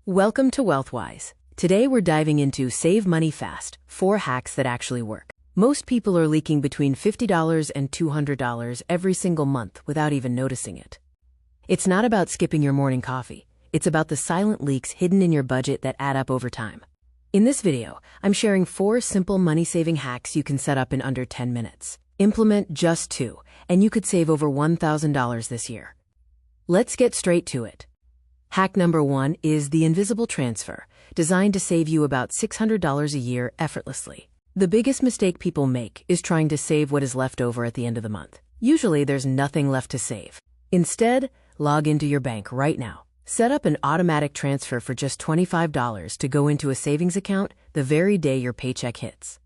Welcome to Wealthwise. Today we're diving into Save Money Fast, 4 hacks that actually work. Most people are leaking between $50 and $200 every single month without even noticing it. It's not about skipping your morning coffee. It's about the silent leaks hidden in your budget that add up over time. In this video, I'm sharing 4 simple money-saving hacks you can set up in under 10 minutes. Implement just 2, and you could save over $1,000 this year. Let's get straight to it. Hack number 1 is the invisible transfer, designed to save you about $600 a year effortlessly. The biggest mistake people make is trying to save what is left over at the end of the month. Usually there's nothing left to save. Instead, log into your bank right now. Set up an automatic transfer for just $25 to go into a savings account the very day your paycheck hits.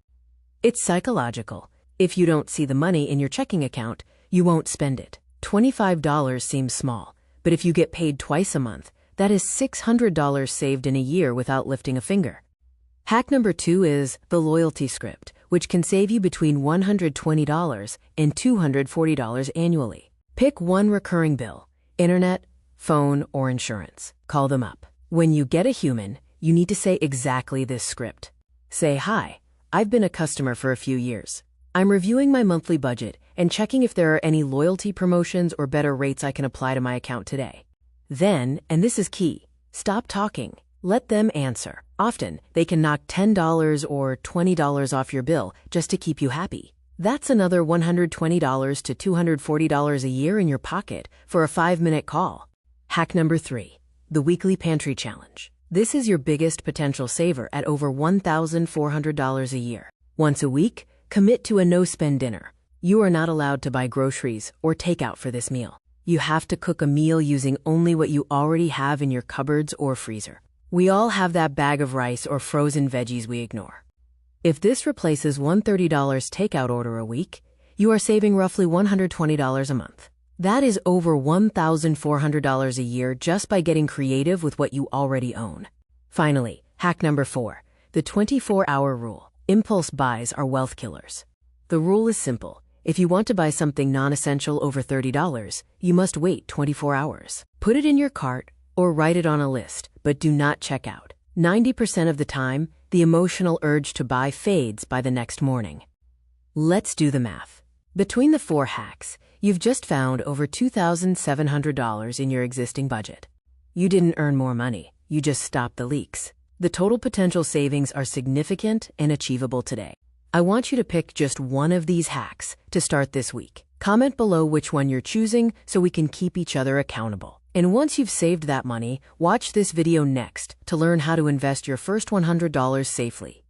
It's psychological. If you don't see the money in your checking account, you won't spend it. $25 seems small, but if you get paid twice a month, that is $600 saved in a year without lifting a finger. Hack number 2 is the loyalty script, which can save you between $120 and $240 annually. Pick one recurring bill: internet, phone, or insurance. Call them up. When you get a human, you need to say exactly this script. Say, "Hi, I've been a customer for a few years. I'm reviewing my monthly budget and checking if there are any loyalty promotions or better rates I can apply to my account today." Then, and this is key, stop talking. Let them answer. Often, they can knock $10 or $20 off your bill just to keep you happy. That's another $120 to $240 a year in your pocket for a 5-minute call. Hack number 3, the weekly pantry challenge. This is your biggest potential saver at over $1,400 a year. Once a week, commit to a no-spend dinner. You are not allowed to buy groceries or takeout for this meal. You have to cook a meal using only what you already have in your cupboards or freezer. We all have that bag of rice or frozen veggies we ignore. If this replaces one $30 takeout order a week, you are saving roughly $120 a month. That is over $1,400 a year just by getting creative with what you already own. Finally, hack number 4, the 24-hour rule. Impulse buys are wealth killers. The rule is simple. If you want to buy something non-essential over $30, you must wait 24 hours. Put it in your cart or write it on a list, but do not check out. 90% of the time, the emotional urge to buy fades by the next morning. Let's do the math. Between the 4 hacks, you've just found over $2,700 in your existing budget. You didn't earn more money, you just stopped the leaks. The total potential savings are significant and achievable today. I want you to pick just one of these hacks to start this week. Comment below which one you're choosing so we can keep each other accountable. And once you've saved that money, watch this video next to learn how to invest your first $100 safely.